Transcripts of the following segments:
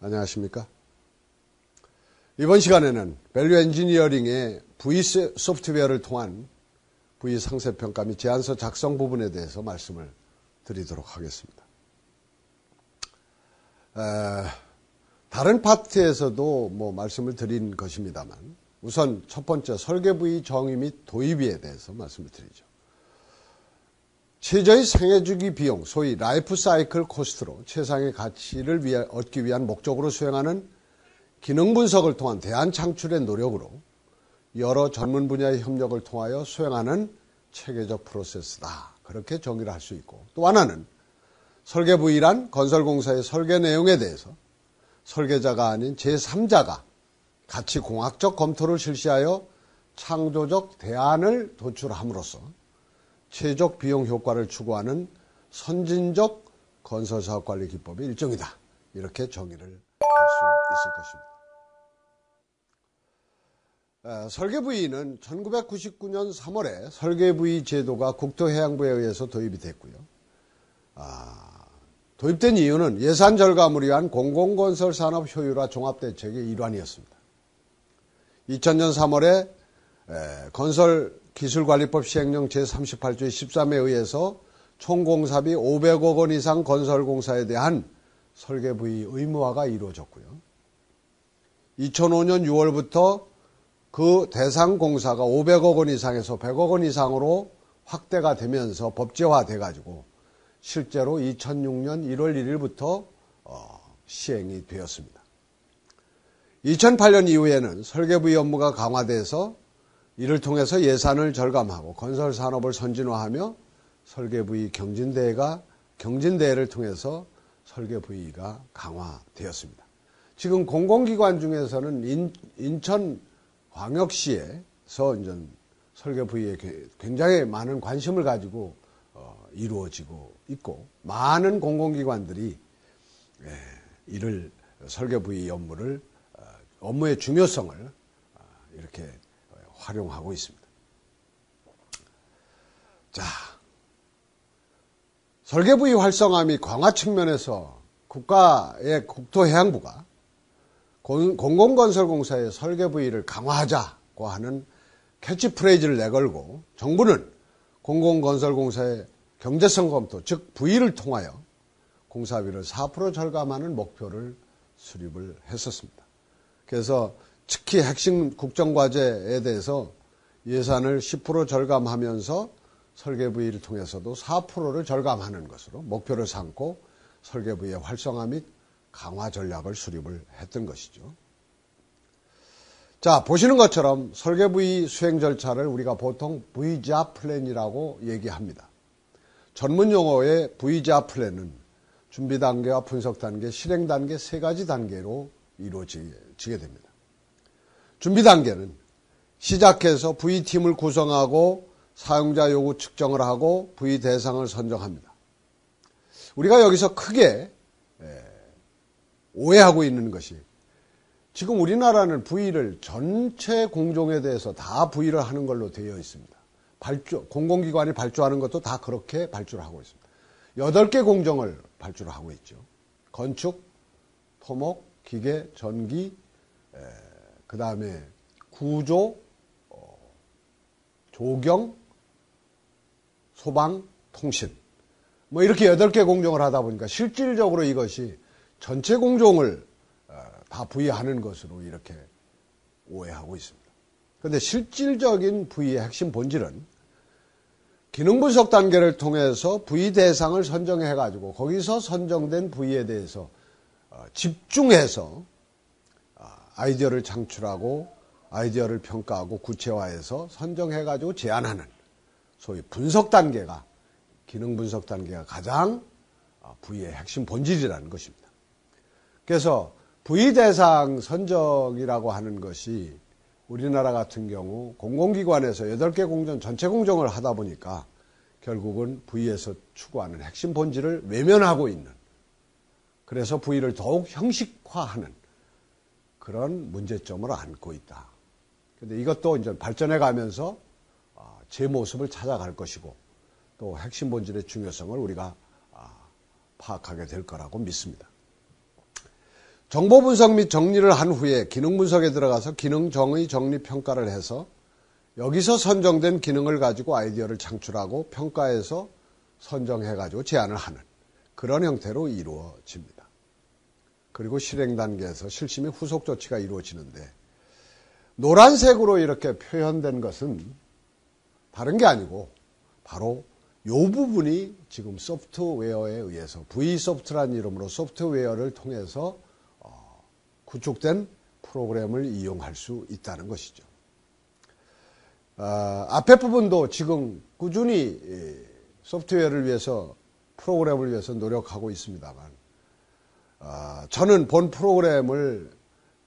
안녕하십니까? 이번 시간에는 밸류 엔지니어링의 V 소프트웨어를 통한 V 상세평가 및 제안서 작성 부분에 대해서 말씀을 드리도록 하겠습니다. 다른 파트에서도 말씀을 드린 것입니다만 우선 첫 번째 설계 부위 정의 및 도입에 대해서 말씀을 드리죠. 최저의 생애주기 비용, 소위 라이프 사이클 코스트로 최상의 가치를 얻기 위한 목적으로 수행하는 기능 분석을 통한 대안 창출의 노력으로 여러 전문 분야의 협력을 통하여 수행하는 체계적 프로세스다. 그렇게 정의를 할 수 있고, 또 하나는 설계 부위란 건설공사의 설계 내용에 대해서 설계자가 아닌 제3자가 가치 공학적 검토를 실시하여 창조적 대안을 도출함으로써 최적 비용 효과를 추구하는 선진적 건설사업관리 기법의 일종이다. 이렇게 정의를 할 수 있을 것입니다. 설계부위는 1999년 3월에 설계부위 제도가 국토해양부에 의해서 도입이 됐고요. 도입된 이유는 예산 절감을 위한 공공건설 산업 효율화 종합대책의 일환이었습니다. 2000년 3월에 건설기술관리법 시행령 제38조의 13에 의해서 총 공사비 500억 원 이상 건설공사에 대한 설계부위 의무화가 이루어졌고요. 2005년 6월부터 그 대상 공사가 500억 원 이상에서 100억 원 이상으로 확대가 되면서 법제화돼가지고 실제로 2006년 1월 1일부터 시행이 되었습니다. 2008년 이후에는 설계부위 업무가 강화돼서 이를 통해서 예산을 절감하고 건설산업을 선진화하며 설계부위 경진대회를 통해서 설계부위가 강화되었습니다. 지금 공공기관 중에서는 인천광역시에서 이제 설계부위에 굉장히 많은 관심을 가지고 이루어지고 있고, 많은 공공기관들이 이를 설계부위 업무의 중요성을 이렇게 활용하고 있습니다. 자, 설계부위 활성화 및 강화 측면에서 국가의 국토해양부가 공공건설공사의 설계부위를 강화하자고 하는 캐치프레이즈를 내걸고, 정부는 공공건설공사의 경제성 검토, 즉 부위를 통하여 공사비를 4% 절감하는 목표를 수립을 했었습니다. 그래서 특히 핵심 국정과제에 대해서 예산을 10% 절감하면서 설계부위를 통해서도 4%를 절감하는 것으로 목표를 삼고 설계부위의 활성화 및 강화 전략을 수립을 했던 것이죠. 자, 보시는 것처럼 설계부위 수행 절차를 우리가 보통 V자 플랜이라고 얘기합니다. 전문 용어의 V자 플랜은 준비 단계와 분석 단계, 실행 단계 세 가지 단계로 이루어지게 됩니다. 준비 단계는 시작해서 V팀을 구성하고 사용자 요구 측정을 하고 V 대상을 선정합니다. 우리가 여기서 크게 오해하고 있는 것이, 지금 우리나라는 V를 전체 공종에 대해서 다 V를 하는 걸로 되어 있습니다. 공공기관이 발주하는 것도 다 그렇게 발주를 하고 있습니다. 8개 공정을 발주를 하고 있죠. 건축, 토목, 기계, 전기, 그 다음에 구조, 조경, 소방, 통신. 이렇게 8개 공정을 하다 보니까 실질적으로 이것이 전체 공정을 다 부여하는 것으로 이렇게 오해하고 있습니다. 그런데 실질적인 부위의 핵심 본질은 기능 분석 단계를 통해서 부위 대상을 선정해가지고 거기서 선정된 부위에 대해서 집중해서 아이디어를 창출하고 아이디어를 평가하고 구체화해서 선정해가지고 제안하는 소위 분석 단계가, 기능 분석 단계가 가장 부위의 핵심 본질이라는 것입니다. 그래서 부위 대상 선정이라고 하는 것이 우리나라 같은 경우 공공기관에서 8개 공정, 전체 공정을 하다 보니까 결국은 부위에서 추구하는 핵심 본질을 외면하고 있는, 그래서 부위를 더욱 형식화하는 그런 문제점을 안고 있다. 그런데 이것도 이제 발전해 가면서 제 모습을 찾아갈 것이고, 또 핵심 본질의 중요성을 우리가 파악하게 될 거라고 믿습니다. 정보 분석 및 정리를 한 후에 기능 분석에 들어가서 기능 정의 정리 평가를 해서 여기서 선정된 기능을 가지고 아이디어를 창출하고 평가해서 선정해가지고 제안을 하는 그런 형태로 이루어집니다. 그리고 실행 단계에서 실시 및 후속 조치가 이루어지는데 노란색으로 이렇게 표현된 것은 다른 게 아니고 바로 이 부분이 지금 소프트웨어에 의해서 V소프트라는 이름으로 소프트웨어를 통해서 구축된 프로그램을 이용할 수 있다는 것이죠. 앞에 부분도 지금 꾸준히 소프트웨어를 위해서 프로그램을 위해서 노력하고 있습니다만 저는 본 프로그램을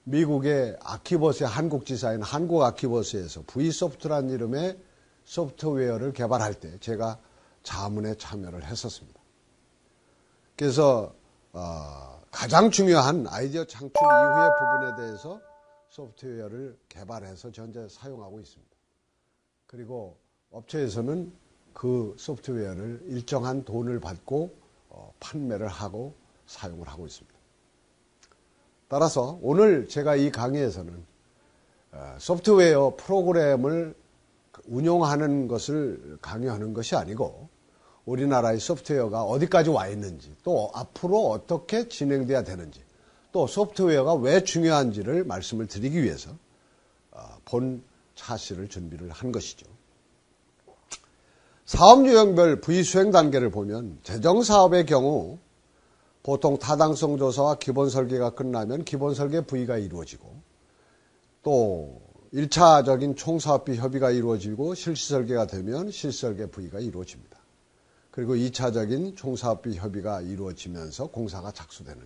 미국의 아키버스의 한국지사인 한국아키버스에서 V소프트라는 이름의 소프트웨어를 개발할 때 제가 자문에 참여를 했었습니다. 그래서 가장 중요한 아이디어 창출 이후의 부분에 대해서 소프트웨어를 개발해서 현재 사용하고 있습니다. 그리고 업체에서는 그 소프트웨어를 일정한 돈을 받고 판매를 하고 사용을 하고 있습니다. 따라서 오늘 제가 이 강의에서는 소프트웨어 프로그램을 운용하는 것을 강요하는 것이 아니고 우리나라의 소프트웨어가 어디까지 와 있는지 또 앞으로 어떻게 진행돼야 되는지 또 소프트웨어가 왜 중요한지를 말씀을 드리기 위해서 본 차시를 준비를 한 것이죠. 사업 유형별 V 수행 단계를 보면 재정사업의 경우 보통 타당성 조사와 기본 설계가 끝나면 기본 설계 V가 이루어지고 또 1차적인 총사업비 협의가 이루어지고 실시 설계가 되면 실시 설계 V가 이루어집니다. 그리고 2차적인 총사업비 협의가 이루어지면서 공사가 착수되는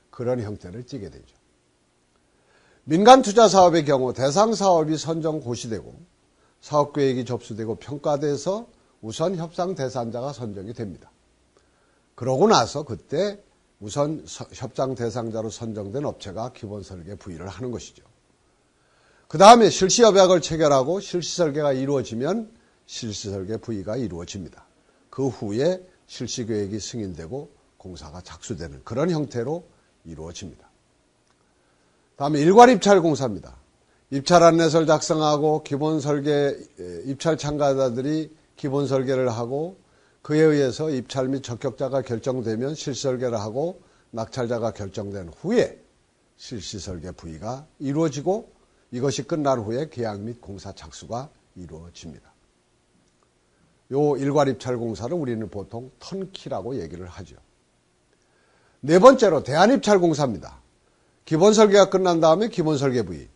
그런 형태를 띠게 되죠. 민간 투자 사업의 경우 대상 사업이 선정 고시되고 사업계획이 접수되고 평가돼서 우선 협상 대상자가 선정이 됩니다. 그러고 나서 그때 우선 협상 대상자로 선정된 업체가 기본 설계 V를 하는 것이죠. 그 다음에 실시 협약을 체결하고 실시 설계가 이루어지면 실시 설계 V가 이루어집니다. 그 후에 실시 계획이 승인되고 공사가 착수되는 그런 형태로 이루어집니다. 다음에 일괄 입찰 공사입니다. 입찰 안내서를 작성하고 기본 설계 입찰 참가자들이 기본 설계를 하고 그에 의해서 입찰 및 적격자가 결정되면 실시 설계를 하고 낙찰자가 결정된 후에 실시 설계 V가 이루어지고 이것이 끝난 후에 계약 및 공사 착수가 이루어집니다. 요 일괄 입찰 공사를 우리는 보통 턴키라고 얘기를 하죠. 네 번째로 대안 입찰 공사입니다. 기본 설계가 끝난 다음에 기본 설계 V,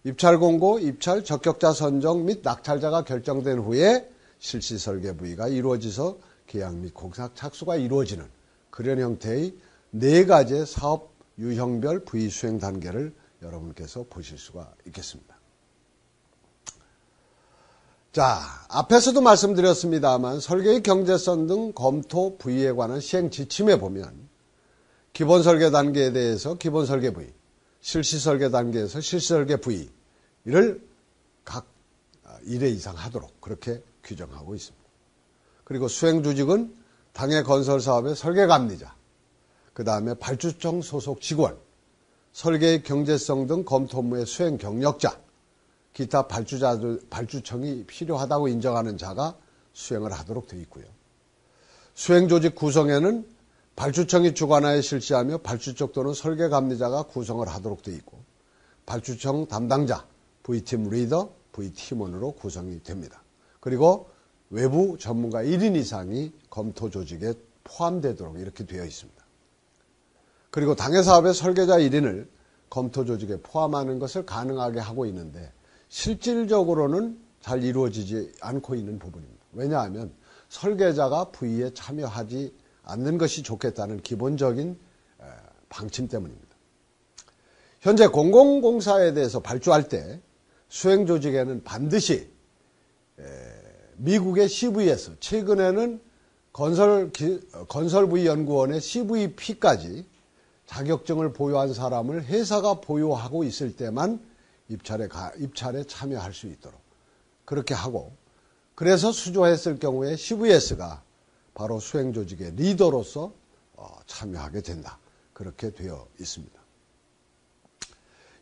입찰 공고, 입찰, 적격자 선정 및 낙찰자가 결정된 후에 실시 설계 V가 이루어져서 계약 및 공사 착수가 이루어지는 그런 형태의 네 가지의 사업 유형별 V 수행 단계를 여러분께서 보실 수가 있겠습니다. 자, 앞에서도 말씀드렸습니다만 설계의 경제성 등 검토 V에 관한 시행 지침에 보면 기본 설계 단계에 대해서 기본 설계 V, 실시 설계 단계에서 실시 설계 V를 각 1회 이상 하도록 그렇게 규정하고 있습니다. 그리고 수행 조직은 당해 건설 사업의 설계 감리자, 그 다음에 발주청 소속 직원, 설계의 경제성 등 검토 업무의 수행 경력자, 기타 발주청이 필요하다고 인정하는 자가 수행을 하도록 되어 있고요. 수행 조직 구성에는 발주청이 주관하여 실시하며 발주쪽 또는 설계 감리자가 구성을 하도록 되어 있고 발주청 담당자, V팀 리더, V팀원으로 구성이 됩니다. 그리고 외부 전문가 1인 이상이 검토 조직에 포함되도록 이렇게 되어 있습니다. 그리고 당해 사업의 설계자 1인을 검토 조직에 포함하는 것을 가능하게 하고 있는데 실질적으로는 잘 이루어지지 않고 있는 부분입니다. 왜냐하면 설계자가 V에 참여하지 않는 것이 좋겠다는 기본적인 방침 때문입니다. 현재 공공공사에 대해서 발주할 때 수행 조직에는 반드시 미국의 CVS, 최근에는 건설부연구원의 CVP까지 자격증을 보유한 사람을 회사가 보유하고 있을 때만 입찰에 참여할 수 있도록 그렇게 하고 그래서 수주했을 경우에 CVS가 바로 수행 조직의 리더로서 참여하게 된다. 그렇게 되어 있습니다.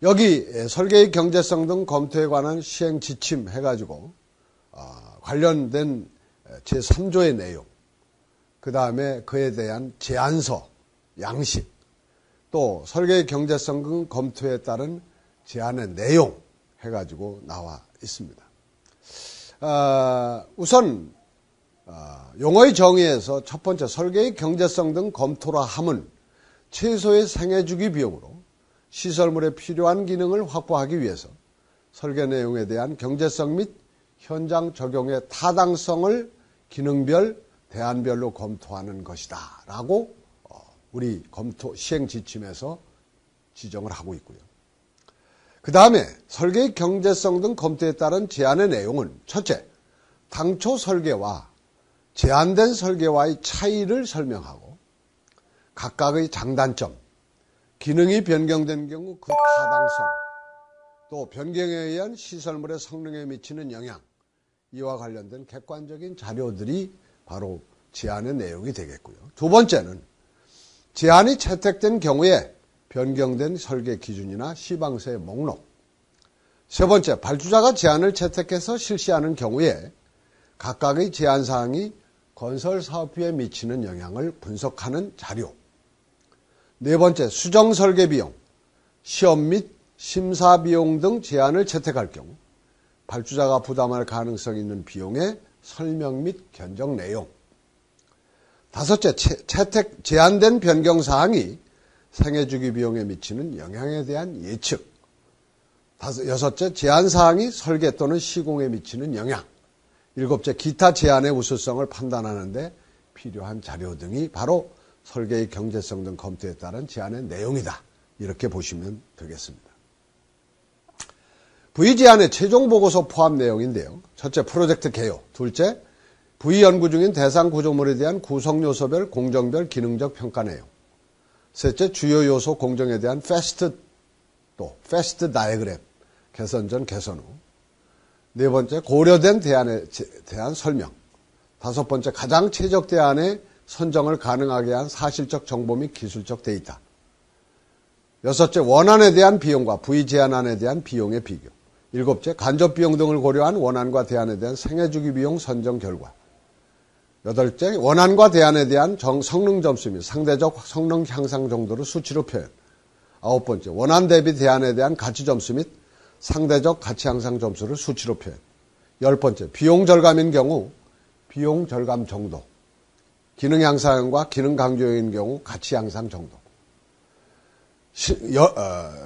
여기 설계의 경제성 등 검토에 관한 시행 지침 해가지고 관련된 제3조의 내용, 그 다음에 그에 대한 제안서, 양식, 또 설계의 경제성 등 검토에 따른 제안의 내용 해가지고 나와 있습니다. 우선 용어의 정의에서 첫 번째 설계의 경제성 등 검토라 함은 최소의 생애주기 비용으로 시설물에 필요한 기능을 확보하기 위해서 설계 내용에 대한 경제성 및 현장 적용의 타당성을 기능별, 대안별로 검토하는 것이다 라고 우리 검토 시행 지침에서 지정을 하고 있고요. 그 다음에 설계의 경제성 등 검토에 따른 제안의 내용은 첫째, 당초 설계와 제안된 설계와의 차이를 설명하고 각각의 장단점, 기능이 변경된 경우 그 타당성, 또 변경에 의한 시설물의 성능에 미치는 영향, 이와 관련된 객관적인 자료들이 바로 제안의 내용이 되겠고요. 두 번째는 제안이 채택된 경우에 변경된 설계 기준이나 시방서의 목록. 세 번째, 발주자가 제안을 채택해서 실시하는 경우에 각각의 제안 사항이 건설 사업비에 미치는 영향을 분석하는 자료. 네 번째, 수정 설계 비용, 시험 및 심사 비용 등 제안을 채택할 경우 발주자가 부담할 가능성이 있는 비용의 설명 및 견적 내용. 다섯째, 제안된 변경 사항이 생애주기 비용에 미치는 영향에 대한 예측. 여섯째, 제안 사항이 설계 또는 시공에 미치는 영향. 일곱째, 기타 제안의 우수성을 판단하는 데 필요한 자료 등이 바로 설계의 경제성 등 검토에 따른 제안의 내용이다. 이렇게 보시면 되겠습니다. V제안의 최종 보고서 포함 내용인데요. 첫째, 프로젝트 개요. 둘째, V 연구 중인 대상 구조물에 대한 구성 요소별, 공정별, 기능적 평가 내용. 셋째, 주요 요소 공정에 대한 패스트 다이어그램, 개선 전 개선 후. 네 번째, 고려된 대안에 대한 설명. 다섯 번째, 가장 최적 대안의 선정을 가능하게 한 사실적 정보 및 기술적 데이터. 여섯째, 원안에 대한 비용과 V 제안안에 대한 비용의 비교. 일곱째, 간접 비용 등을 고려한 원안과 대안에 대한 생애주기 비용 선정 결과. 여덟째, 원안과 대안에 대한 성능 점수 및 상대적 성능 향상 정도를 수치로 표현. 아홉 번째, 원안 대비 대안에 대한 가치 점수 및 상대적 가치 향상 점수를 수치로 표현. 열 번째, 비용 절감인 경우 비용 절감 정도. 기능 향상과 기능 강조인 경우 가치 향상 정도.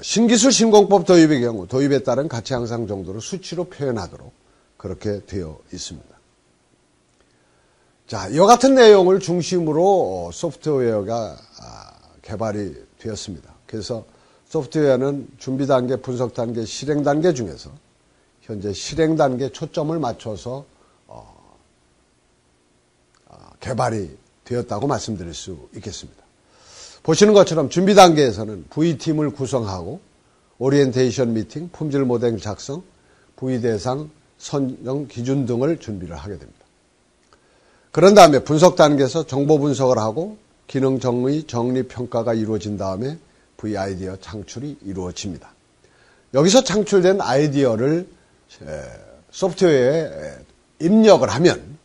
신기술 신공법 도입의 경우 도입에 따른 가치 향상 정도를 수치로 표현하도록 그렇게 되어 있습니다. 자, 이와 같은 내용을 중심으로 소프트웨어가 개발이 되었습니다. 그래서 소프트웨어는 준비 단계, 분석 단계, 실행 단계 중에서 현재 실행 단계에 초점을 맞춰서 개발이 되었다고 말씀드릴 수 있겠습니다. 보시는 것처럼 준비 단계에서는 V팀을 구성하고 오리엔테이션 미팅, 품질 모델 작성, V 대상, 선정 기준 등을 준비를 하게 됩니다. 그런 다음에 분석 단계에서 정보 분석을 하고 기능 정리 평가가 이루어진 다음에 V 아이디어 창출이 이루어집니다. 여기서 창출된 아이디어를 소프트웨어에 입력을 하면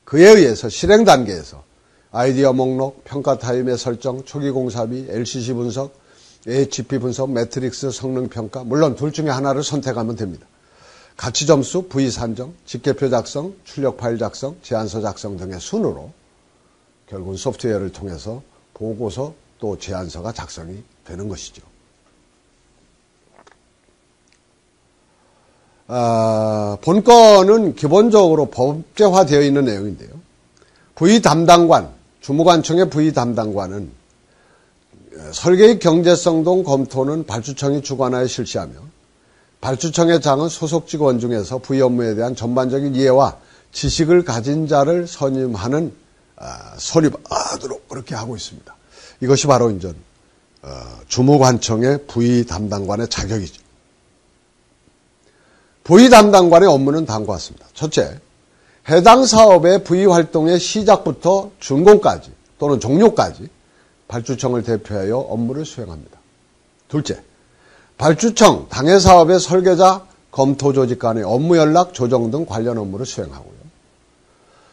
그에 의해서 실행 단계에서 아이디어 목록, 평가 타임의 설정, 초기 공사비, LCC 분석, AHP 분석, 매트릭스 성능 평가, 물론 둘 중에 하나를 선택하면 됩니다. 가치 점수, V 산정, 집계표 작성, 출력 파일 작성, 제안서 작성 등의 순으로 결국은 소프트웨어를 통해서 보고서 또 제안서가 작성이 되는 것이죠. 본건은 기본적으로 법제화되어 있는 내용인데요. V 담당관, 주무관청의 V 담당관은 설계의 경제성 등 검토는 발주청이 주관하여 실시하며 발주청의 장은 소속 직원 중에서 V 업무에 대한 전반적인 이해와 지식을 가진 자를 선임하도록 그렇게 하고 있습니다. 이것이 바로 이제 주무관청의 V 담당관의 자격이죠. V 담당관의 업무는 다음과 같습니다. 첫째, 해당 사업의 V 활동의 시작부터 준공까지 또는 종료까지 발주청을 대표하여 업무를 수행합니다. 둘째, 발주청, 당해사업의 설계자, 검토조직 간의 업무 연락, 조정 등 관련 업무를 수행하고요.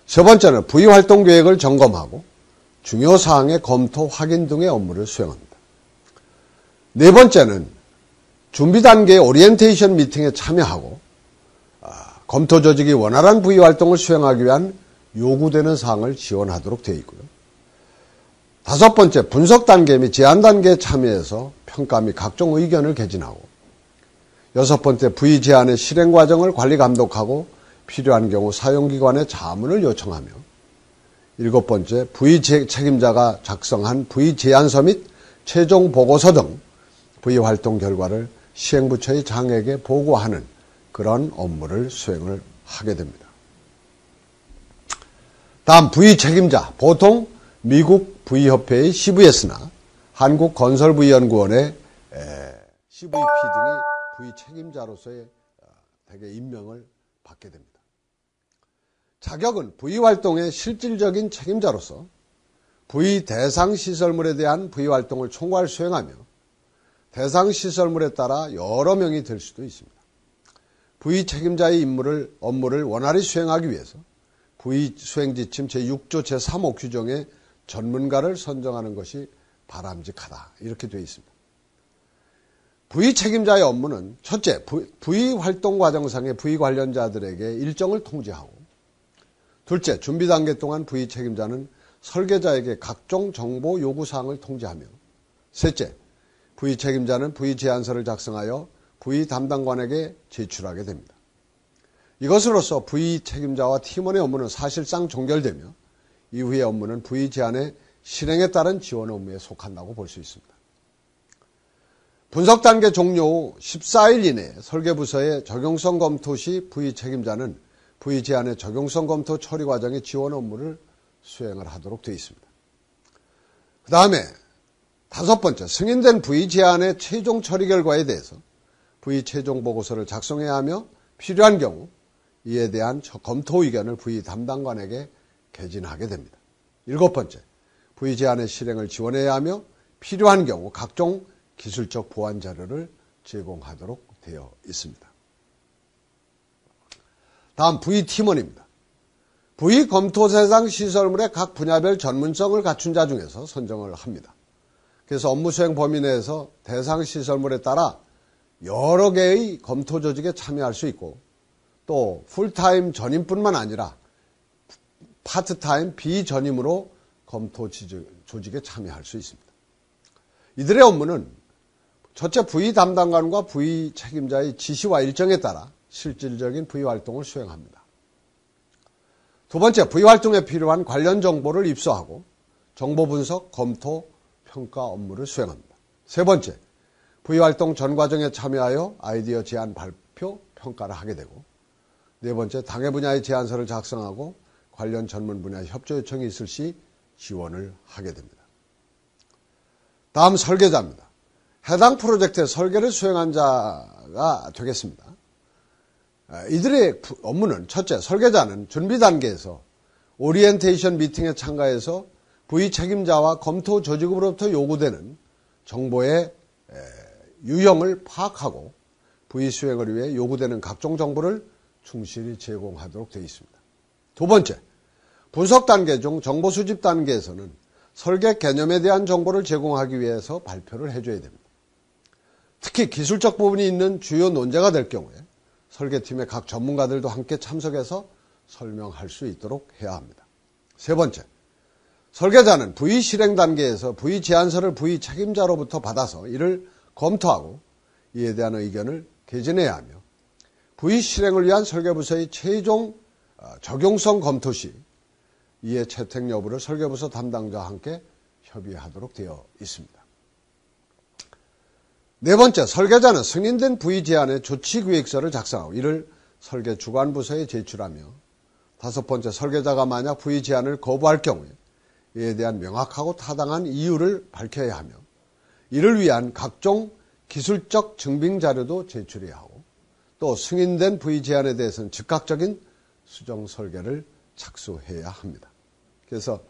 세 번째는 부위활동 계획을 점검하고 중요사항의 검토, 확인 등의 업무를 수행합니다. 네 번째는 준비 단계의 오리엔테이션 미팅에 참여하고 검토조직이 원활한 부위활동을 수행하기 위한 요구되는 사항을 지원하도록 되어 있고요. 다섯 번째, 분석 단계 및 제안 단계에 참여해서 평가 및 각종 의견을 개진하고, 여섯 번째, 부위 제안의 실행 과정을 관리 감독하고 필요한 경우 사용기관에 자문을 요청하며, 일곱 번째, 부위 책임자가 작성한 부위 제안서 및 최종 보고서 등 부위 활동 결과를 시행부처의 장에게 보고하는 그런 업무를 수행을 하게 됩니다. 다음 부위 책임자, 보통 미국 부위협회의 CVS나 한국건설부위연구원의 CVP 등이 부위 책임자로서의 대개 임명을 받게 됩니다. 자격은 부위활동의 실질적인 책임자로서 부위 대상 시설물에 대한 부위활동을 총괄 수행하며 대상 시설물에 따라 여러 명이 될 수도 있습니다. 부위 책임자의 업무를 원활히 수행하기 위해서 부위 수행지침 제6조 제3호 규정에 전문가를 선정하는 것이 바람직하다. 이렇게 되어 있습니다. 부위 책임자의 업무는 첫째, 부위 활동 과정상의 부위 관련자들에게 일정을 통지하고, 둘째, 준비 단계 동안 부위 책임자는 설계자에게 각종 정보 요구사항을 통지하며, 셋째, 부위 책임자는 부위 제안서를 작성하여 부위 담당관에게 제출하게 됩니다. 이것으로써 부위 책임자와 팀원의 업무는 사실상 종결되며 이후의 업무는 부위 제안의 실행에 따른 지원 업무에 속한다고 볼 수 있습니다. 분석 단계 종료 후 14일 이내에 설계부서의 적용성 검토 시 부위 책임자는 부위 제안의 적용성 검토 처리 과정의 지원 업무를 수행을 하도록 되어 있습니다. 그 다음에 다섯 번째, 승인된 부위 제안의 최종 처리 결과에 대해서 부위 최종 보고서를 작성해야 하며 필요한 경우 이에 대한 검토 의견을 부위 담당관에게 개진하게 됩니다. 일곱 번째, 부위 제안의 실행을 지원해야 하며 필요한 경우 각종 기술적 보완 자료를 제공하도록 되어 있습니다. 다음 부위 팀원입니다. 부위 검토 대상 시설물의 각 분야별 전문성을 갖춘 자 중에서 선정을 합니다. 그래서 업무 수행 범위 내에서 대상 시설물에 따라 여러 개의 검토 조직에 참여할 수 있고, 또 풀타임 전임뿐만 아니라 파트타임 비전임으로 검토 조직에 참여할 수 있습니다. 이들의 업무는 첫째, 부위 담당관과 부위 책임자의 지시와 일정에 따라 실질적인 부위 활동을 수행합니다. 두 번째, 부위 활동에 필요한 관련 정보를 입수하고 정보 분석, 검토, 평가 업무를 수행합니다. 세 번째, 부위 활동 전 과정에 참여하여 아이디어 제안, 발표, 평가를 하게 되고, 네 번째, 당해 분야의 제안서를 작성하고 관련 전문 분야의 협조 요청이 있을 시 지원을 하게 됩니다. 다음 설계자입니다. 해당 프로젝트의 설계를 수행한 자가 되겠습니다. 이들의 업무는 첫째, 설계자는 준비 단계에서 오리엔테이션 미팅에 참가해서 부위 책임자와 검토 조직으로부터 요구되는 정보의 유형을 파악하고 부위 수행을 위해 요구되는 각종 정보를 충실히 제공하도록 되어 있습니다. 두 번째, 분석 단계 중 정보 수집 단계에서는 설계 개념에 대한 정보를 제공하기 위해서 발표를 해줘야 됩니다. 특히 기술적 부분이 있는 주요 논제가 될 경우에 설계팀의 각 전문가들도 함께 참석해서 설명할 수 있도록 해야 합니다. 세 번째, 설계자는 부위 실행 단계에서 부위 제안서를 부위 책임자로부터 받아서 이를 검토하고 이에 대한 의견을 개진해야 하며, 부위 실행을 위한 설계부서의 최종 적용성 검토 시 이의 채택 여부를 설계부서 담당자와 함께 협의하도록 되어 있습니다. 네 번째, 설계자는 승인된 부위 제안의 조치기획서를 작성하고 이를 설계 주관부서에 제출하며, 다섯 번째, 설계자가 만약 부위 제안을 거부할 경우에 이에 대한 명확하고 타당한 이유를 밝혀야 하며 이를 위한 각종 기술적 증빙 자료도 제출해야 하고, 또 승인된 부위 제안에 대해서는 즉각적인 수정 설계를 착수해야 합니다. 그래서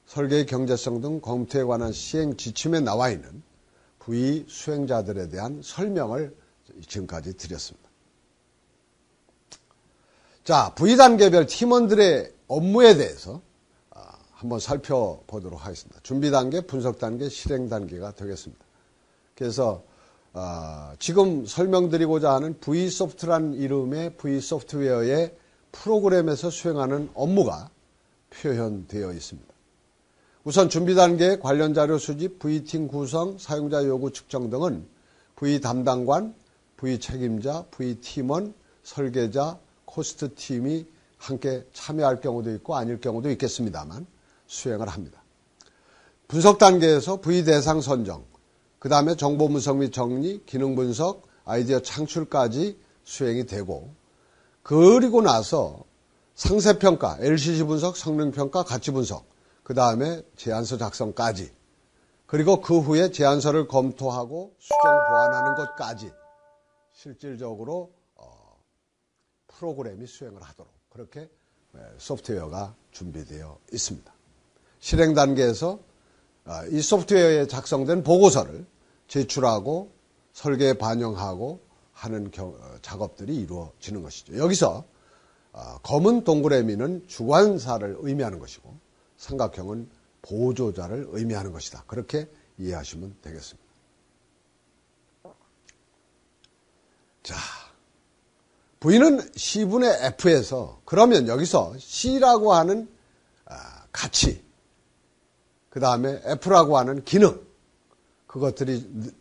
설계의 경제성 등 검토에 관한 시행 지침에 나와 있는 V 수행자들에 대한 설명을 지금까지 드렸습니다. 자, V 단계별 팀원들의 업무에 대해서 한번 살펴보도록 하겠습니다. 준비 단계, 분석 단계, 실행 단계가 되겠습니다. 그래서 지금 설명드리고자 하는 V소프트라는 이름의 V소프트웨어의 프로그램에서 수행하는 업무가 표현되어 있습니다. 우선 준비 단계 관련 자료 수집, V팀 구성, 사용자 요구 측정 등은 V 담당관, V 책임자, V 팀원, 설계자, 코스트 팀이 함께 참여할 경우도 있고 아닐 경우도 있겠습니다만 수행을 합니다. 분석 단계에서 V 대상 선정, 그 다음에 정보 분석 및 정리, 기능 분석, 아이디어 창출까지 수행이 되고, 그리고 나서 상세평가, LCC 분석, 성능평가, 가치분석, 그 다음에 제안서 작성까지, 그리고 그 후에 제안서를 검토하고 수정 보완하는 것까지 실질적으로 프로그램이 수행을 하도록 그렇게 소프트웨어가 준비되어 있습니다. 실행 단계에서 이 소프트웨어에 작성된 보고서를 제출하고 설계에 반영하고 하는 작업들이 이루어지는 것이죠. 여기서 검은 동그라미는 주관사를 의미하는 것이고 삼각형은 보조자를 의미하는 것이다. 그렇게 이해하시면 되겠습니다. 자, V는 C분의 F에서 그러면 여기서 C라고 하는 가치, 그 다음에 F라고 하는 기능, 그것들이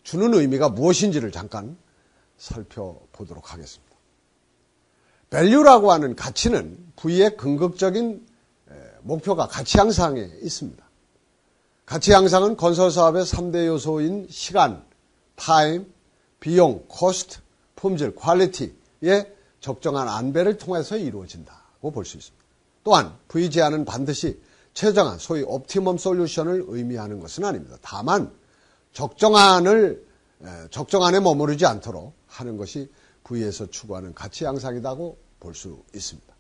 주는 의미가 무엇인지를 잠깐 살펴보도록 하겠습니다. value라고 하는 가치는 V의 궁극적인 목표가 가치 향상에 있습니다. 가치 향상은 건설 사업의 3대 요소인 시간, 타임, 비용, 코스트, 품질, 퀄리티의 적정한 안배를 통해서 이루어진다고 볼 수 있습니다. 또한 V 제안은 반드시 최정한 소위 옵티멈 솔루션을 의미하는 것은 아닙니다. 다만 적정한에 머무르지 않도록 하는 것이 V에서 추구하는 가치 향상이라고 볼 수 있습니다.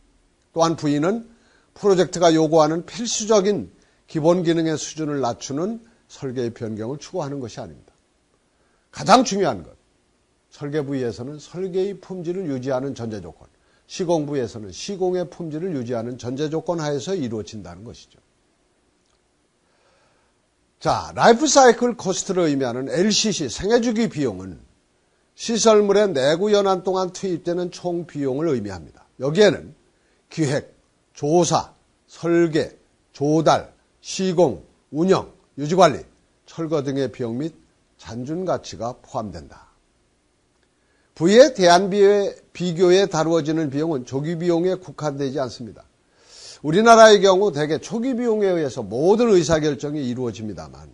또한 V는 프로젝트가 요구하는 필수적인 기본 기능의 수준을 낮추는 설계의 변경을 추구하는 것이 아닙니다. 가장 중요한 것, 설계 부위에서는 설계의 품질을 유지하는 전제 조건, 시공 부위에서는 시공의 품질을 유지하는 전제 조건 하에서 이루어진다는 것이죠. 자, 라이프 사이클 코스트를 의미하는 LCC 생애주기 비용은 시설물의 내구 연한 동안 투입되는 총 비용을 의미합니다. 여기에는 기획, 조사, 설계, 조달, 시공, 운영, 유지관리, 철거 등의 비용 및 잔존가치가 포함된다. V의 대안비교에 다루어지는 비용은 조기비용에 국한되지 않습니다. 우리나라의 경우 대개 초기비용에 의해서 모든 의사결정이 이루어집니다만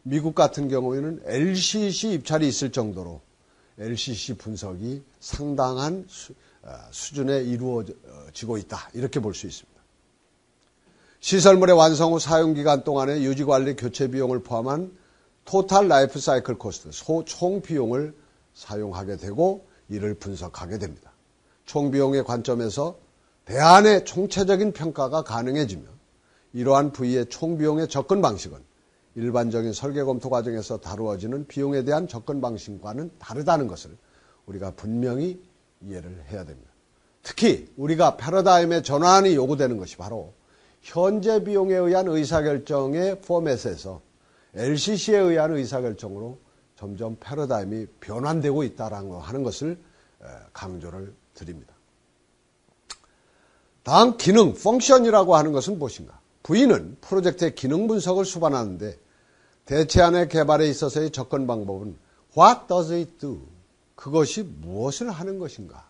미국 같은 경우에는 LCC 입찰이 있을 정도로 LCC 분석이 상당한 수준에 이루어지고 있다. 이렇게 볼 수 있습니다. 시설물의 완성 후 사용기간 동안의 유지관리 교체 비용을 포함한 토탈 라이프 사이클 코스트, 총 비용을 사용하게 되고 이를 분석하게 됩니다. 총 비용의 관점에서 대안의 총체적인 평가가 가능해지며 이러한 V의 총 비용의 접근 방식은 일반적인 설계 검토 과정에서 다루어지는 비용에 대한 접근 방식과는 다르다는 것을 우리가 분명히 이해를 해야 됩니다. 특히 우리가 패러다임의 전환이 요구되는 것이 바로 현재 비용에 의한 의사결정의 포맷에서 LCC에 의한 의사결정으로 점점 패러다임이 변환되고 있다는 하는 것을 강조를 드립니다. 다음 기능, 펑션이라고 하는 것은 무엇인가? V는 프로젝트의 기능 분석을 수반하는데 대체안의 개발에 있어서의 접근 방법은 What does it do? 그것이 무엇을 하는 것인가?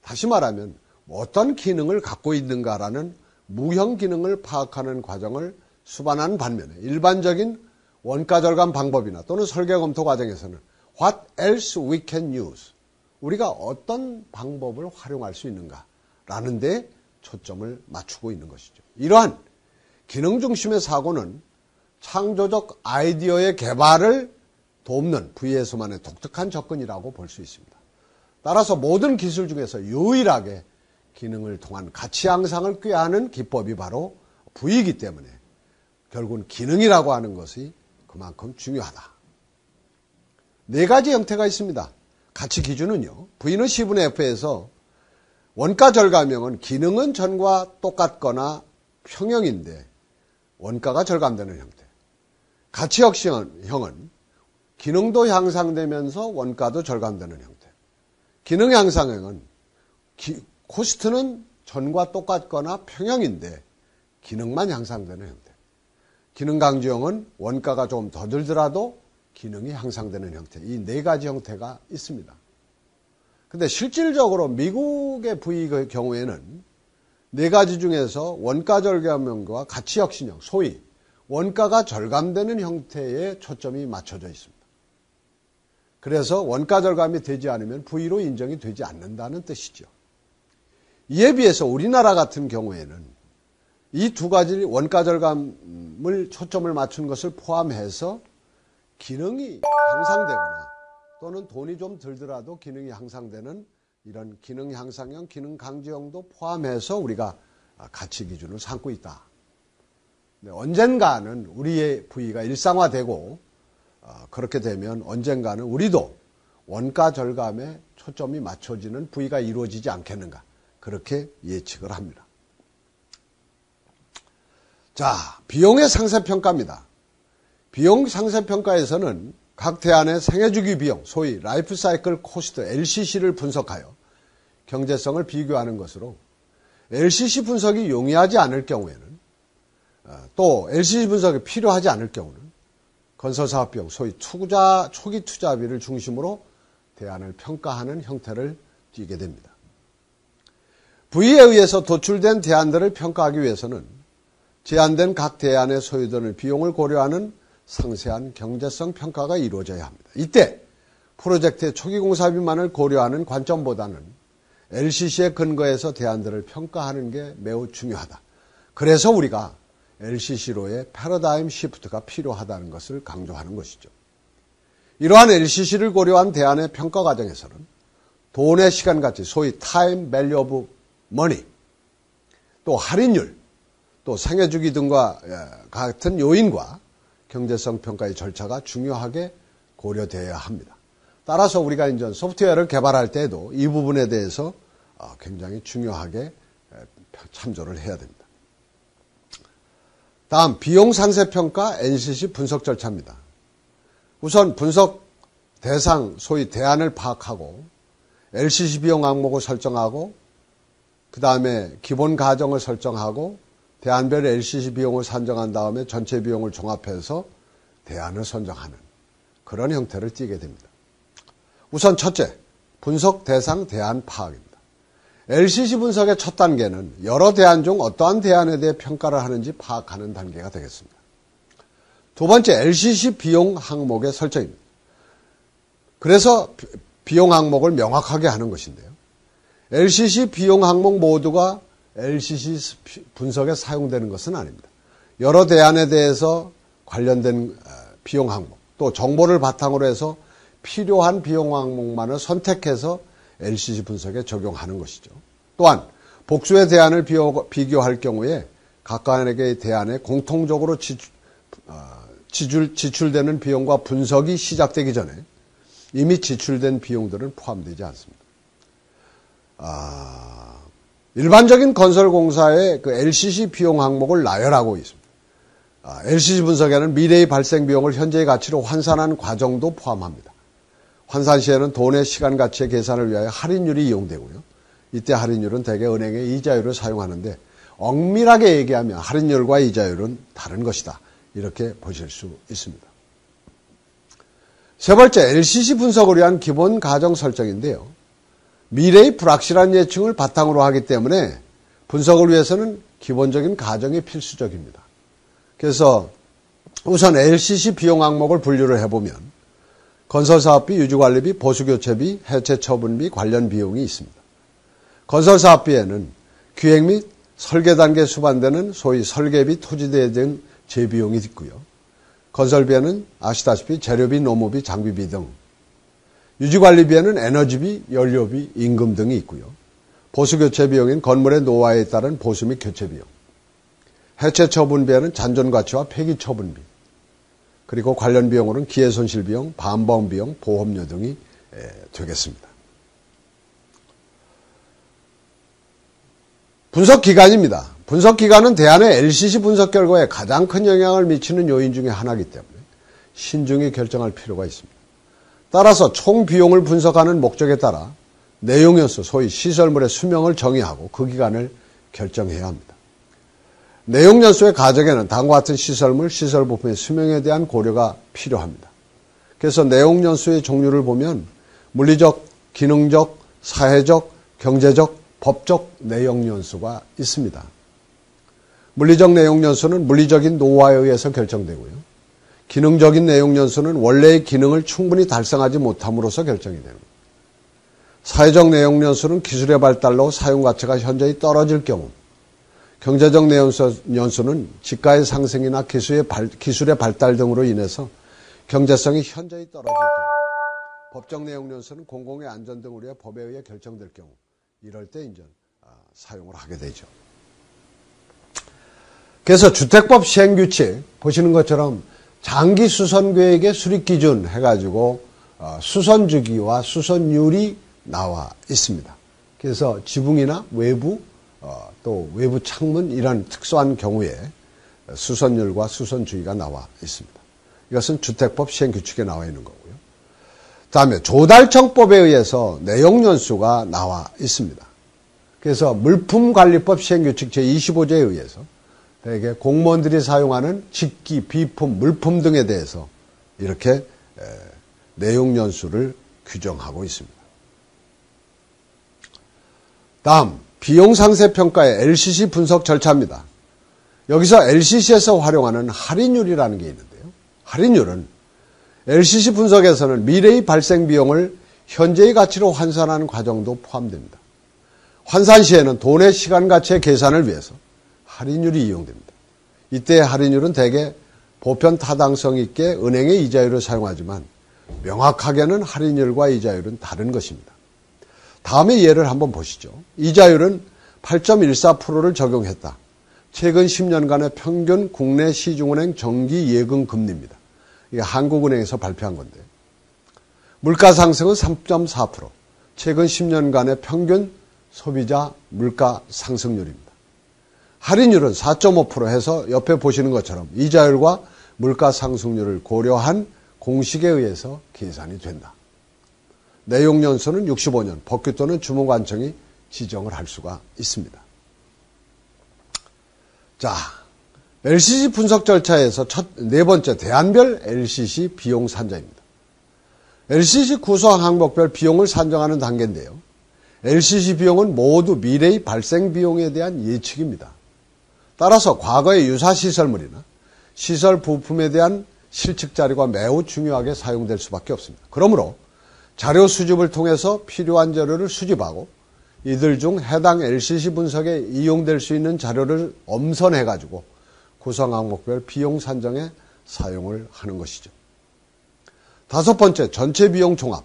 다시 말하면 어떤 기능을 갖고 있는가라는 무형 기능을 파악하는 과정을 수반하는 반면에 일반적인 원가 절감 방법이나 또는 설계 검토 과정에서는 What else we can use? 우리가 어떤 방법을 활용할 수 있는가라는 데 초점을 맞추고 있는 것이죠. 이러한 기능 중심의 사고는 창조적 아이디어의 개발을 돕는 V에서만의 독특한 접근이라고 볼 수 있습니다. 따라서 모든 기술 중에서 유일하게 기능을 통한 가치 향상을 꾀하는 기법이 바로 V이기 때문에 결국은 기능이라고 하는 것이 그만큼 중요하다. 네 가지 형태가 있습니다. 가치 기준은요. V는 C분의 F에서 원가 절감형은 기능은 전과 똑같거나 평형인데 원가가 절감되는 형태. 가치 혁신형은 기능도 향상되면서 원가도 절감되는 형태. 기능 향상형은 코스트는 전과 똑같거나 평형인데 기능만 향상되는 형태. 기능 강조형은 원가가 조금 더 들더라도 기능이 향상되는 형태. 이 네 가지 형태가 있습니다. 근데 실질적으로 미국의 V의 경우에는 네 가지 중에서 원가 절감형과 가치 혁신형, 소위 원가가 절감되는 형태에 초점이 맞춰져 있습니다. 그래서 원가 절감이 되지 않으면 V로 인정이 되지 않는다는 뜻이죠. 이에 비해서 우리나라 같은 경우에는 이 두 가지 원가 절감을 초점을 맞춘 것을 포함해서 기능이 향상되거나 또는 돈이 좀 들더라도 기능이 향상되는 이런 기능 향상형, 기능 강조형도 포함해서 우리가 가치 기준을 삼고 있다. 언젠가는 우리의 V가 일상화되고 그렇게 되면 언젠가는 우리도 원가 절감에 초점이 맞춰지는 V가 이루어지지 않겠는가. 그렇게 예측을 합니다. 자, 비용의 상세평가입니다. 비용 상세평가에서는 각 대안의 생애주기 비용, 소위 라이프 사이클 코스트 LCC를 분석하여 경제성을 비교하는 것으로 LCC 분석이 용이하지 않을 경우에는 또 LCC 분석이 필요하지 않을 경우는 건설사업 비용, 소위 초기 투자비를 중심으로 대안을 평가하는 형태를 띠게 됩니다. V에 의해서 도출된 대안들을 평가하기 위해서는 제한된 각 대안의 소요되는 비용을 고려하는 상세한 경제성 평가가 이루어져야 합니다. 이때 프로젝트의 초기 공사비만을 고려하는 관점보다는 LCC에 근거해서 대안들을 평가하는 게 매우 중요하다. 그래서 우리가 LCC로의 패러다임 시프트가 필요하다는 것을 강조하는 것이죠. 이러한 LCC를 고려한 대안의 평가 과정에서는 돈의 시간 가치, 소위 타임 밸류 오브 머니, 또 할인율, 또 생애주기 등과 같은 요인과 경제성 평가의 절차가 중요하게 고려되어야 합니다. 따라서 우리가 이제 소프트웨어를 개발할 때에도 이 부분에 대해서 굉장히 중요하게 참조를 해야 됩니다. 다음 비용 상세평가 LCC 분석 절차입니다. 우선 분석 대상, 소위 대안을 파악하고 LCC 비용 항목을 설정하고 그 다음에 기본 가정을 설정하고 대안별 LCC 비용을 산정한 다음에 전체 비용을 종합해서 대안을 선정하는 그런 형태를 띠게 됩니다. 우선 첫째, 분석 대상 대안 파악입니다. LCC 분석의 첫 단계는 여러 대안 중 어떠한 대안에 대해 평가를 하는지 파악하는 단계가 되겠습니다. 두 번째, LCC 비용 항목의 설정입니다. 그래서 비용 항목을 명확하게 하는 것인데요. LCC 비용 항목 모두가 LCC 분석에 사용되는 것은 아닙니다. 여러 대안에 대해서 관련된 비용 항목, 또 정보를 바탕으로 해서 필요한 비용 항목만을 선택해서 LCC 분석에 적용하는 것이죠. 또한 복수의 대안을 비교할 경우에 각각의 대안에 공통적으로 지출되는 비용과 분석이 시작되기 전에 이미 지출된 비용들은 포함되지 않습니다. 일반적인 건설공사의 그 LCC 비용 항목을 나열하고 있습니다. LCC 분석에는 미래의 발생 비용을 현재의 가치로 환산한 과정도 포함합니다. 환산 시에는 돈의 시간 가치의 계산을 위하여 할인율이 이용되고요. 이때 할인율은 대개 은행의 이자율을 사용하는데 엄밀하게 얘기하면 할인율과 이자율은 다른 것이다. 이렇게 보실 수 있습니다. 세 번째, LCC 분석을 위한 기본 가정 설정인데요. 미래의 불확실한 예측을 바탕으로 하기 때문에 분석을 위해서는 기본적인 가정이 필수적입니다. 그래서 우선 LCC 비용 항목을 분류를 해보면 건설사업비, 유지관리비, 보수교체비, 해체처분비 관련 비용이 있습니다. 건설사업비에는 기획 및 설계 단계에 수반되는 소위 설계비, 토지대 등 재비용이 있고요. 건설비에는 아시다시피 재료비, 노무비, 장비비 등, 유지관리비에는 에너지비, 연료비, 임금 등이 있고요. 보수교체 비용인 건물의 노화에 따른 보수 및 교체 비용, 해체처분비에는 잔존가치와 폐기처분비, 그리고 관련 비용으로는 기회손실 비용, 반보험 비용, 보험료 등이 되겠습니다. 분석기간입니다. 분석기간은 대안의 LCC 분석 결과에 가장 큰 영향을 미치는 요인 중에 하나이기 때문에 신중히 결정할 필요가 있습니다. 따라서 총 비용을 분석하는 목적에 따라 내용연수, 소위 시설물의 수명을 정의하고 그 기간을 결정해야 합니다. 내용연수의 가정에는 다음과 같은 시설물, 시설 부품의 수명에 대한 고려가 필요합니다. 그래서 내용연수의 종류를 보면 물리적, 기능적, 사회적, 경제적, 법적 내용연수가 있습니다. 물리적 내용연수는 물리적인 노화에 의해서 결정되고요. 기능적인 내용연수는 원래의 기능을 충분히 달성하지 못함으로써 결정이 됩니다. 사회적 내용연수는 기술의 발달로 사용 가치가 현저히 떨어질 경우, 경제적 내용연수는 지가의 상승이나 기술의 발달 등으로 인해서 경제성이 현저히 떨어질 경우, 법적 내용연수는 공공의 안전 등으로 해 법에 의해 결정될 경우, 이럴 때 이제 사용을 하게 되죠. 그래서 주택법 시행규칙 보시는 것처럼 장기 수선계획의 수립기준 해가지고 수선 주기와 수선율이 나와 있습니다. 그래서 지붕이나 외부 또 외부 창문 이런 특수한 경우에 수선율과 수선주기가 나와 있습니다. 이것은 주택법 시행규칙에 나와 있는 거고요. 다음에 조달청법에 의해서 내용연수가 나와 있습니다. 그래서 물품관리법 시행규칙 제25조에 의해서 대개 공무원들이 사용하는 직기, 비품, 물품 등에 대해서 이렇게 내용연수를 규정하고 있습니다. 다음 비용상세평가의 LCC 분석 절차입니다. 여기서 LCC에서 활용하는 할인율이라는 게 있는데요. 할인율은 LCC 분석에서는 미래의 발생 비용을 현재의 가치로 환산하는 과정도 포함됩니다. 환산 시에는 돈의 시간 가치의 계산을 위해서 할인율이 이용됩니다. 이때의 할인율은 대개 보편 타당성 있게 은행의 이자율을 사용하지만 명확하게는 할인율과 이자율은 다른 것입니다. 다음의 예를 한번 보시죠. 이자율은 8.14%를 적용했다. 최근 10년간의 평균 국내 시중은행 정기 예금 금리입니다. 이게 한국은행에서 발표한 건데, 물가 상승은 3.4%, 최근 10년간의 평균 소비자 물가 상승률입니다. 할인율은 4.5% 해서 옆에 보시는 것처럼 이자율과 물가 상승률을 고려한 공식에 의해서 계산이 된다. 내용연수는 65년, 법규 또는 주무관청이 지정을 할 수가 있습니다. 자, LCC 분석 절차에서 네 번째 대안별 LCC 비용 산정입니다. LCC 구성 항목별 비용을 산정하는 단계인데요. LCC 비용은 모두 미래의 발생 비용에 대한 예측입니다. 따라서 과거의 유사 시설물이나 시설 부품에 대한 실측 자료가 매우 중요하게 사용될 수밖에 없습니다. 그러므로 자료 수집을 통해서 필요한 자료를 수집하고 이들 중 해당 LCC 분석에 이용될 수 있는 자료를 엄선해가지고 구성 항목별 비용 산정에 사용을 하는 것이죠. 다섯 번째, 전체 비용 종합.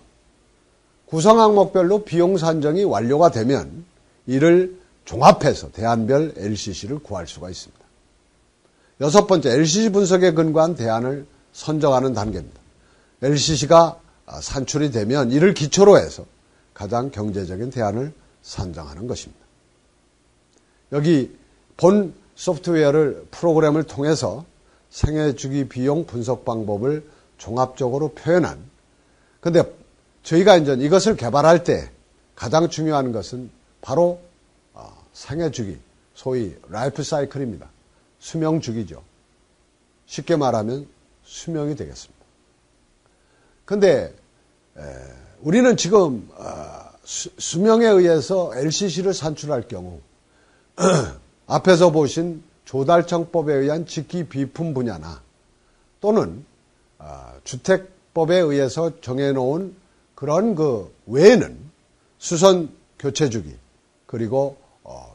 구성 항목별로 비용 산정이 완료가 되면 이를 종합해서 대안별 LCC를 구할 수가 있습니다. 여섯 번째, LCC 분석에 근거한 대안을 선정하는 단계입니다. LCC가 산출이 되면 이를 기초로 해서 가장 경제적인 대안을 산정하는 것입니다. 여기 본 소프트웨어를 프로그램을 통해서 생애주기 비용 분석 방법을 종합적으로 표현한, 근데 저희가 이제 이것을 개발할 때 가장 중요한 것은 바로 생애주기, 소위 라이프 사이클입니다. 수명주기죠. 쉽게 말하면 수명이 되겠습니다. 근데 우리는 지금 수명에 의해서 LCC를 산출할 경우 앞에서 보신 조달청법에 의한 직기 비품 분야나 또는 주택법에 의해서 정해놓은 그런 그 외에는 수선 교체 주기 그리고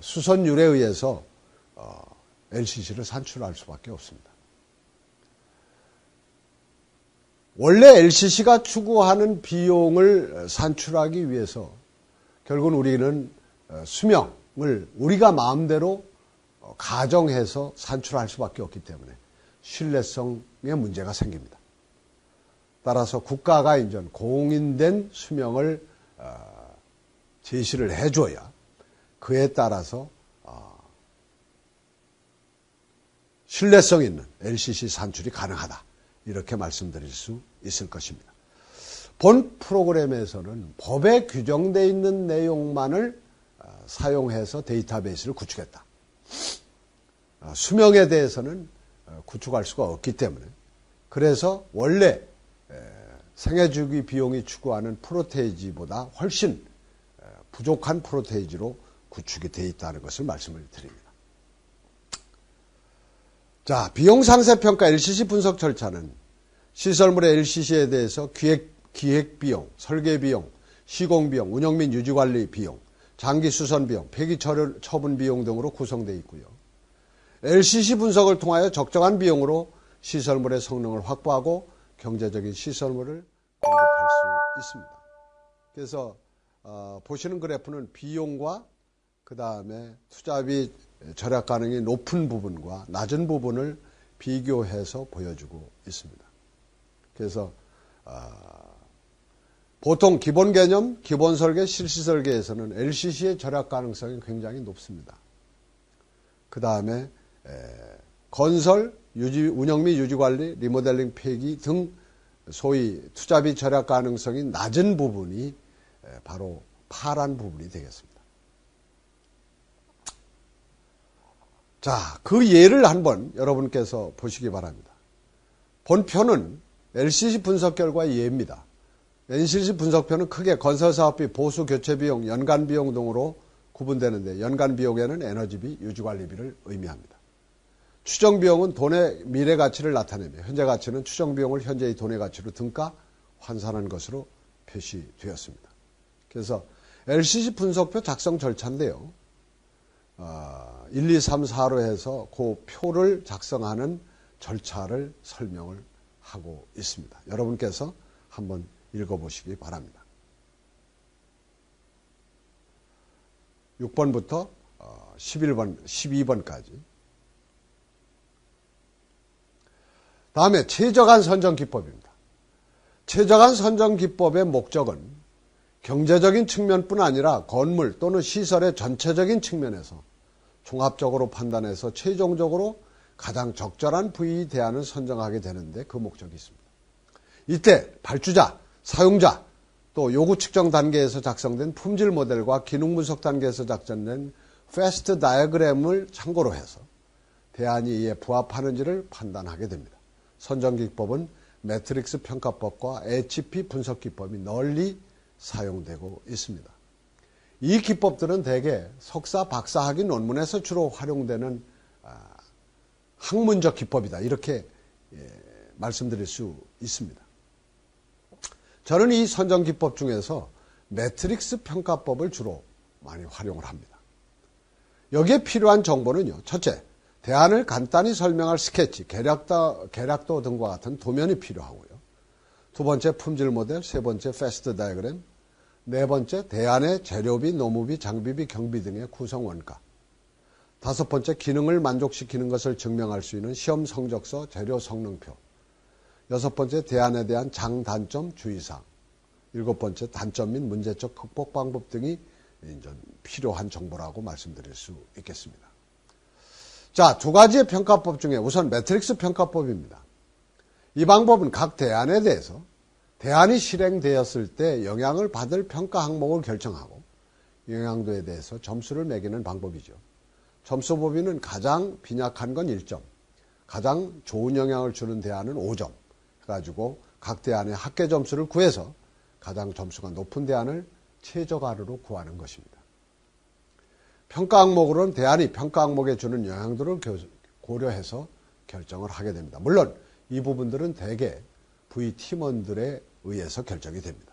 수선율에 의해서 LCC를 산출할 수밖에 없습니다. 원래 LCC가 추구하는 비용을 산출하기 위해서 결국은 우리는 수명을 우리가 마음대로 가정해서 산출할 수밖에 없기 때문에 신뢰성에 문제가 생깁니다. 따라서 국가가 이제 공인된 수명을 제시를 해줘야 그에 따라서 신뢰성 있는 LCC 산출이 가능하다. 이렇게 말씀드릴 수 있을 것입니다. 본 프로그램에서는 법에 규정되어 있는 내용만을 사용해서 데이터베이스를 구축했다. 수명에 대해서는 구축할 수가 없기 때문에 그래서 원래 생애주기 비용이 추구하는 프로테이지보다 훨씬 부족한 프로테이지로 구축이 되어 있다는 것을 말씀을 드립니다. 자, 비용상세평가 LCC 분석 절차는 시설물의 LCC에 대해서 기획비용, 설계비용, 시공비용, 운영 및 유지관리 비용, 장기수선 비용, 폐기 처분 비용 등으로 구성되어 있고요. LCC 분석을 통하여 적정한 비용으로 시설물의 성능을 확보하고 경제적인 시설물을 공급할 수 있습니다. 그래서 보시는 그래프는 비용과 그 다음에 투자비 절약 가능이 높은 부분과 낮은 부분을 비교해서 보여주고 있습니다. 그래서 보통 기본 개념, 기본 설계, 실시 설계에서는 LCC의 절약 가능성이 굉장히 높습니다. 그 다음에 건설, 운영 및 유지관리, 리모델링, 폐기 등 소위 투자비 절약 가능성이 낮은 부분이 바로 파란 부분이 되겠습니다. 자, 그 예를 한번 여러분께서 보시기 바랍니다. 본표는 LCC 분석 결과의 예입니다. LCC 분석표는 크게 건설사업비, 보수, 교체비용, 연간비용 등으로 구분되는데 연간비용에는 에너지비, 유지관리비를 의미합니다. 추정비용은 돈의 미래가치를 나타내며 현재가치는 추정비용을 현재의 돈의 가치로 등가 환산한 것으로 표시되었습니다. 그래서 LCC 분석표 작성 절차인데요. 1, 2, 3, 4로 해서 그 표를 작성하는 절차를 설명을 하고 있습니다. 여러분께서 한번 읽어보시기 바랍니다. 6번부터 12번까지. 다음에 최적한 선정기법입니다. 최적한 선정기법의 목적은 경제적인 측면뿐 아니라 건물 또는 시설의 전체적인 측면에서 종합적으로 판단해서 최종적으로 가장 적절한 부위 대안을 선정하게 되는데 그 목적이 있습니다. 이때 발주자, 사용자, 또 요구 측정 단계에서 작성된 품질 모델과 기능 분석 단계에서 작성된 패스트 다이어그램을 참고로 해서 대안이 이에 부합하는지를 판단하게 됩니다. 선정기법은 매트릭스 평가법과 HP 분석기법이 널리 사용되고 있습니다. 이 기법들은 대개 석사, 박사 학위 논문에서 주로 활용되는 학문적 기법이다. 이렇게 말씀드릴 수 있습니다. 저는 이 선정기법 중에서 매트릭스 평가법을 주로 많이 활용을 합니다. 여기에 필요한 정보는요. 첫째, 대안을 간단히 설명할 스케치, 계략도 등과 같은 도면이 필요하고요. 두 번째, 품질 모델. 세 번째, 패스트 다이어그램. 네 번째, 대안의 재료비, 노무비, 장비비, 경비 등의 구성 원가. 다섯 번째, 기능을 만족시키는 것을 증명할 수 있는 시험 성적서, 재료 성능표. 여섯 번째, 대안에 대한 장단점, 주의사항. 일곱 번째, 단점 및 문제적 극복 방법 등이 필요한 정보라고 말씀드릴 수 있겠습니다. 자, 두 가지의 평가법 중에 우선 매트릭스 평가법입니다. 이 방법은 각 대안에 대해서 대안이 실행되었을 때 영향을 받을 평가 항목을 결정하고 영향도에 대해서 점수를 매기는 방법이죠. 점수 범위는 가장 빈약한 건 1점, 가장 좋은 영향을 주는 대안은 5점 해가지고 각 대안의 합계 점수를 구해서 가장 점수가 높은 대안을 최저가로 구하는 것입니다. 평가 항목으로는 대안이 평가 항목에 주는 영향도를 고려해서 결정을 하게 됩니다. 물론 이 부분들은 대개 부위 팀원들에 의해서 결정이 됩니다.